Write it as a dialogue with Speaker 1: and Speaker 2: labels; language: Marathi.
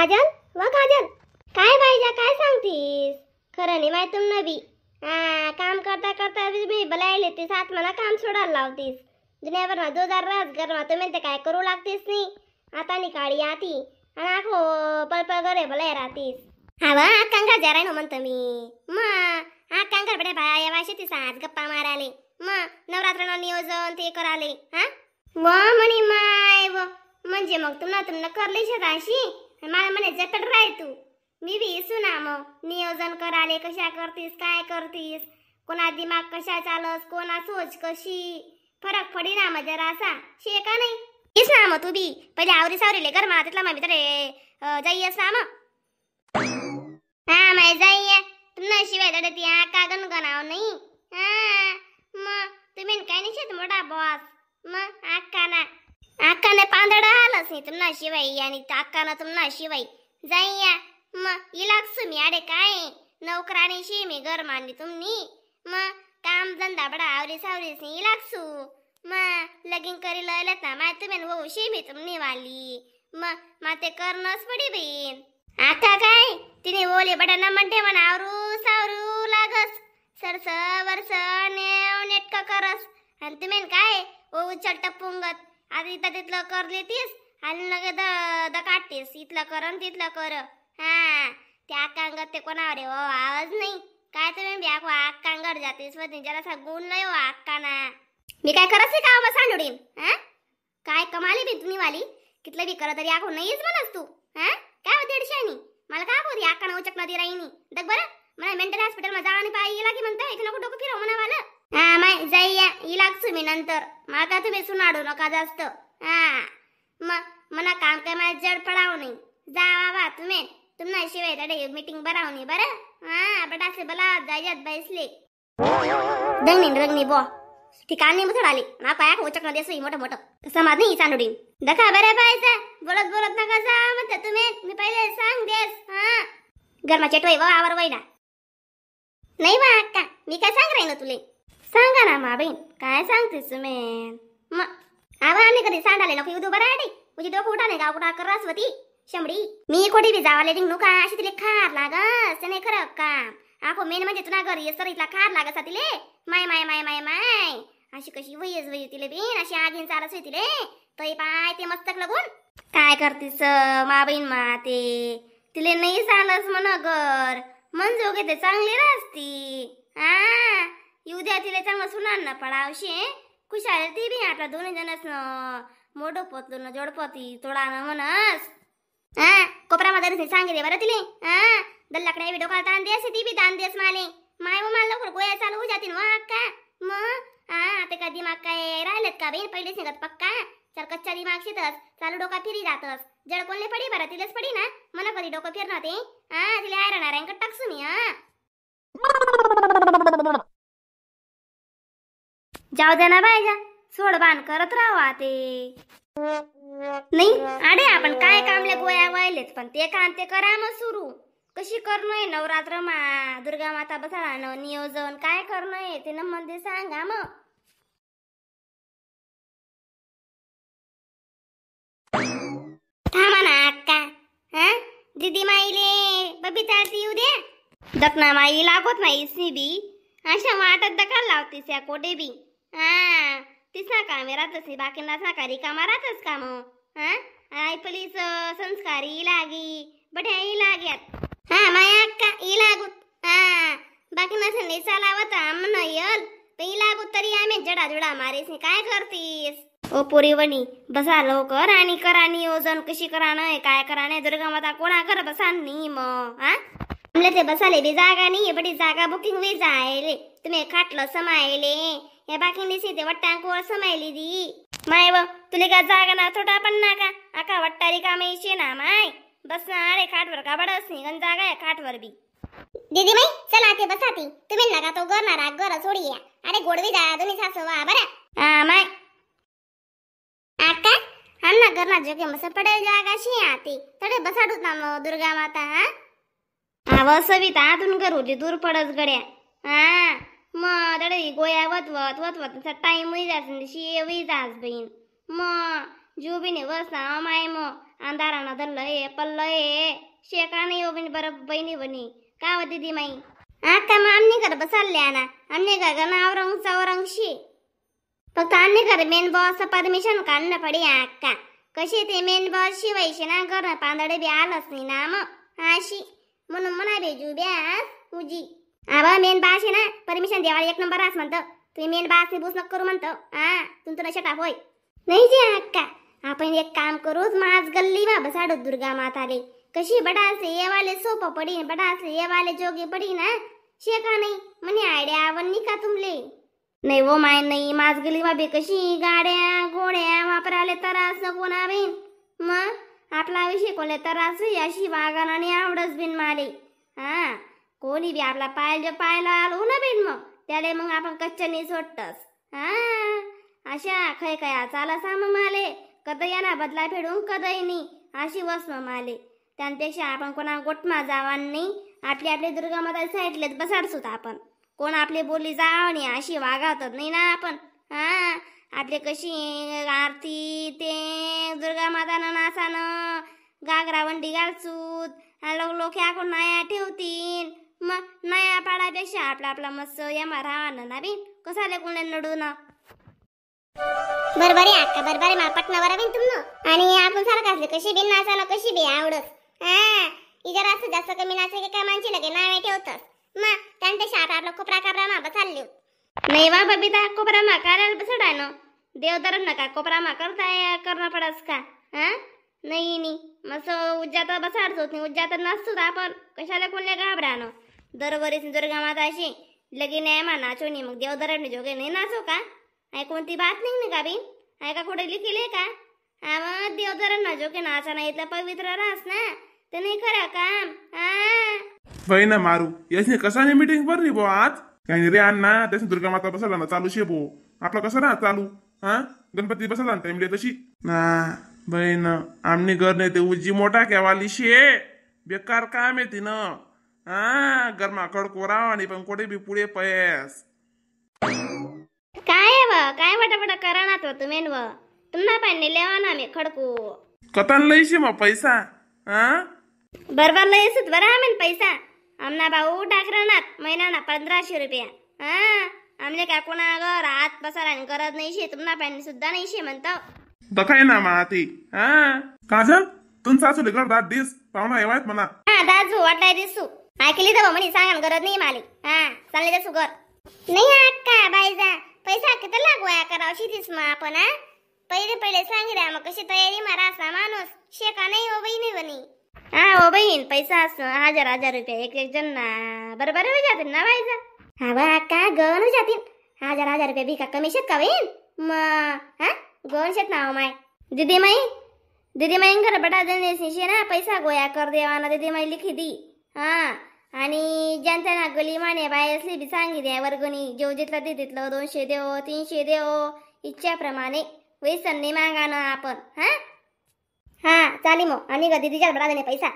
Speaker 1: काजल व काजल, काय पाहिजे काय सांगतीस? खरं नाही माहिती तुम नबी. काम करता करता मी बलायले ते सात मला काम सोडायला लावतीस. दुनियाभर ना 2000 घर तुम्ही म्हणते काय करू लागतीस नाही. आता नि काळी आती आणि आखो पळपळ करे बलाय राहतीस. हा वा आकांगा जरा न म्हणतो मी. मग आकांगा बड्या बाया वाशे ती सात गप्पा माराले. मग नवरात्र नियोजन ते कराले. हा व म्हणी माय व म्हणजे मग तुम्हाला करली शताशी मला म्हणे जटड राय तू. मी बी सुना मग नियोजन कराले कशा करतीस काय करतीस, कोणा दिमाग कशा चालस, कोणा सोच कशी, फरक पडी ना मग जरा असा शे का नाही. येस ना मग तू बी पहिले आवरी सावरीले कर मला तिथला मग रे जाईयस ना मग. हा मैं जाईय तुमना शिवाय दडे ती आका गणगणाव नाही. हा मग तुम्ही काय नाही शेत मोठा बॉस. मग आकाने पांदडा आलंच नाही तुमना शिवाय आणि आकाना तुमना शिवाय जाईया. मग इलाक्सू मी आडे काय नौकरानी शी मी घर मांडली तुम्ही. मग काम धंदा बडा आवरी सावरीस नाही इलाक्सू. मग लगीन करी लयलत ना माय तुम्ही हो शी मी तुमनी वाली. मग माते करणंच पडी बहीण. आका काय तिने ओले बडा ना म्हणते म्हणा आवरू सावरू लागस सरस वर्ष नेव नेटका करस. आणि तुम्ही काय ओ उचल टपुंगत आधी तिथलं कर लेतीस आणि लगे द काढतीस इथलं कर आणि तिथलं कर. हा त्या आकांगत ते कोणावर हो आवाज नाही काय तुम्ही बी आखो आकांगड जातीस व जरासा गुण लय हो आक्काना. मी काय करत का मग सांडुडीन. हा काय कमाली बी तुम्ही वाली कितलं बी कर तरी आखो नाहीच म्हणस तू. हा काय होती दीडशानी मला काय होती आक्काना उचक नदी राहिनी दग बरं मला मेंटल हॉस्पिटल मध्ये जावा आणि पाय गेला की म्हणता एक नको डोकं फिरव म्हणावाला. हा माय जाईया इलाक्सू मी नंतर मला काय तुम्ही सुनाडू नका जास्त. हा मग मना काम काय मला जड पडाव नाही. जा बाबा तुम्ही तुमना शिवाय तडे मीटिंग भरावनी बरं. हा बटासे बला जायत बैसले दंगनी रंगनी बो ठिकाणी मुथड आली ना पाया उचक न देसई मोठं मोठं समाज नाही सांडुडीन दखा बरे पायचा बोलत बोलत नका जा म्हणते तुम्ही मी पहिले सांग देस. हा गरमा चटवाई वा आवर वैडा नाही बा अक्का मी काय सांग राही ना तुले. सांगा ना मा बहीण काय सांगतेस तुम्ही. मग आवा आम्ही कधी सांडाले नको उदू बरं आडी उजी डोकं उठा नाही गाव कुठा करसवती शंभरी. मी कोठी बी जावाले डिंग नुका अशी तिले खार लागस ते नाही खरं काम. आखो मेन म्हणजे तुला घर येसर इथला खार लागस तिले. माय माय माय माय माय अशी कशी वयस वय तिले बीन अशी आगीन चारस होई तिले तई पाय ते मस्तक लगून. काय करतीस मा बहीण मा ते तिले नाही चालस म्हण घर मंजोगे ते चांगली राहती. हा येऊ द्या तिला चांगलं सुनार ना पडावशे खुशाल ती बी आपल्या दोन्ही जणच मोठं पोतलो न जोडपती तोडा न म्हणस. हा कोपरामध्ये सांगितले बरं तिले. हा दल्लाकडे व्हिडिओ कॉल ताण देस ती बी ताण देस माले माय व मला लवकर गोया चालू हो जातील वा अक्का. मग हा ते का दिमाग काय राहिलेत का बहीण पहिले सांगत पक्का चल कच्चा दिमाग शेतस चालू डोका फिरी जातस जड कोणले पडी बरं तिलेच पडी ना मला कधी डोकं फिरणार ते. हा तिला आय राहणार आहे टाकसू मी. हा जाऊ दे ना बायजा सोड बाण करत राहा ते नाही आडे आपण काय कामले गोया वायलेत पण ते काम ते करा मग सुरू कशी करणं नवरात्र मा दुर्गा माता बसाळा नियोजन काय करणं ते न मध्ये सांगा मग. थांबा ना अक्का. हा दीदी माईले बबिता येऊ दे दकना माई लागत नाही सी बी अशा वाटत दका लावतीस या कोटे बी. हा तिसना काम राहतच नाही बाकी ना साकारी कामा राहतच काम. हा ऐपलीच संस्कारी लागी बढ्या लागत. हा माया अक्का ई लागूत. हा बाकी ना संडे चालावता म्हण यल पण ई लागूत तरी आम्ही जडा जुडा मारीस काय करतीस. ओ पोरी वणी बसा लवकर आणि करा नियोजन कशी करा नाही काय करा नाही दुर्गा माता कोणा कर बसा नाही मग. हा आमले ते बसाले बी जागा नाही बडी जागा बुकिंग वी जायले तुम्ही खाटलं समायले या बाकी दिसी ते वट्टांकोर समायली दी माय व तुले का जागा ना थोडा पण ना का आका वट्टारी काम येशे ना माय बस ना अरे खाटवर का बडस नाही गण जागा आहे खाटवर बी. दीदी माई चला ते बसाती तुम्ही लगा तो गरणार घर सोडिया अरे गोडवी जा दोन्ही सासू वा बरं. हा माय आका अन्ना घरना जोगे मस पडे जागा शी आती तडे बसाडूत ना मग दुर्गा माता. हा व सविता आतून करू जे दूर पडस गड्या. हा मग तडे गोया वत टाइम होई जास शी होई जास बहीण. मग जीव बी नाही बसना माय मग अंधाराना धरलंय पल्लय शेका नाही हो बिन बरं बहिणी बनी काय हो दीदी माई आता मग आमने घर बसल्या ना आमने घर नावरंग चौरंगशी फक्त आमने घर मेन बॉस परमिशन काढणं पडी अक्का कशी ते मेन बॉस शिवायचे ना घर पांदडे बी आलंच नाही ना मग अशी म्हणून म्हणा बेजू ब्यास उजी आबा मेन बास आहे ना परमिशन देवाला एक नंबर आस म्हणतो तुम्ही मेन बास बूस नको करू म्हणतो हा तुमचं नशा टाप होय नाही जे अक्का आपण एक काम करूच माझ गल्ली मा बसाडो दुर्गा माताले कशी बडासे ये वाले सोपं पडी बडासे ये वाले जोगी पडी ना शेका नाही म्हणे आयडिया आवडली का तुमले नाही वो माय नाही माझ गल्ली मा बी कशी गाड्या घोड्या वापराले तरास नको ना बिन मग आपला विषय कोणले तरास अशी वागानाने आवडच बिन माले हा कोणी बी आपला पायला आलो ना बिन मग त्याले मग आपण कच्च्यानी सोडतस हा अशा खय काय चाला साम माले कदय ना बदला फेडून कदय नाही अशी वस माले त्यापेक्षा आपण कोणा गोटमा जावा नाही आपली आपली दुर्गा माता साईडलेच बसाडसूत आपण कोण आपली बोली जाव नाही अशी वागावतात नाही ना आपण हा आपले कशी आरती ते दुर्गा मातानं नाचानं गागरा वंडी घालसूत लोक याकडून नया ठेवतील मग नया पाडापेक्षा आपला आपला मस्त यामा राहणं ना बी कसाले कोण नडू ना बरोबर आहे अक्का बरोबर आहे मला पटनावर बिन तुमनं आणि आपण सारखं असले कशी बी नाचानं कशी बी आवडत हा जरा असं जास्त कमी नाचे काय माणशी लगे नावे ठेवतस मग त्यांच्या शाट आपला कोपरा करा ना बसाडले नाही वा बबिता कोपरा मा करायला बसडाय ना देव धरण नका कोपरा मा करताय करणं पडस का हा नाही नी मस्त उज्जात बसाडतो नाही उज्जात नसतो आपण कशाला कोणले घाबरानो दरवरीस दुर्गा माताशी लगे नाही मा नाचो नी मग देव धरण जोगे नाही नाचो का ऐ कोणती बात नाही का बिन ऐ का कुठे लिखिले का हा मग देव धरण ना जोगे नाचा नाही इथला पवित्र राहस ना ते नाही खरं काम हा
Speaker 2: बहिणा मारू यासने कसाने मीटिंग भरली बो आज काही रे अण्णा त्याने दुर्गा माता बसला ना चालू शे बो आपला कसं राहा चालू हा गणपती बसला ना टाइमले तशी ना बहीण आमने घर नाही ते उजी मोठा केवाली शे बेकार काम येते ना हा गरमा कडकोरा आणि पण कोठे बी पुढे पयस
Speaker 1: काय वटापटा करा ना तो तुम्ही तुम्हाला पाणी लेवा ना मी खडकू
Speaker 2: कथन लईशी मग पैसा हा
Speaker 1: बरोबर लयसुत बरं आम्ही पैसा आमना भाऊ टाकरानात महिना 1500 रुपया हा आमले का कोणा घर हात बसायला गरज नाही शे तुम्हाला पाणी सुद्धा नाही शे म्हणतो
Speaker 2: दखाय ना माती हा काजल तुम सासूले घर दाट दिस पाहुणा येवायत म्हणा
Speaker 1: हा दाजू वाटलाय दिसू ऐकली तर म्हणे सांगा गरज नाही माले हा चालले दिसू घर नाही अक्का बाईजा पैसा किती लागवाया करावशी दिस मग आपण हा पहिले सांगितलं मग कशी तयारी मारा माणूस शेका नाही हो बहिणी बनी हा हो बहीण पैसा असं 1000 रुपये एक जण ना बरोबर हो जातील ना बाईजा हा बा अक्का गण हो जातील 1000 रुपये बी का कमी शेत का बहीण मग हा गण शेत ना माय दीदी माई घर बटा देणे ना पैसा गोया कर देवाना दीदी माई लिखी दी हा आणि ज्यांच्या ना गली माने बाय असली बी सांगी द्या वर्गणी जेव जितलं ते तिथलं 200 देव 300 देव इच्छाप्रमाणे वैसन नाही मागा ना आपण हा हा चाली मग आणि ग दीदीच्या बडा देणे पैसा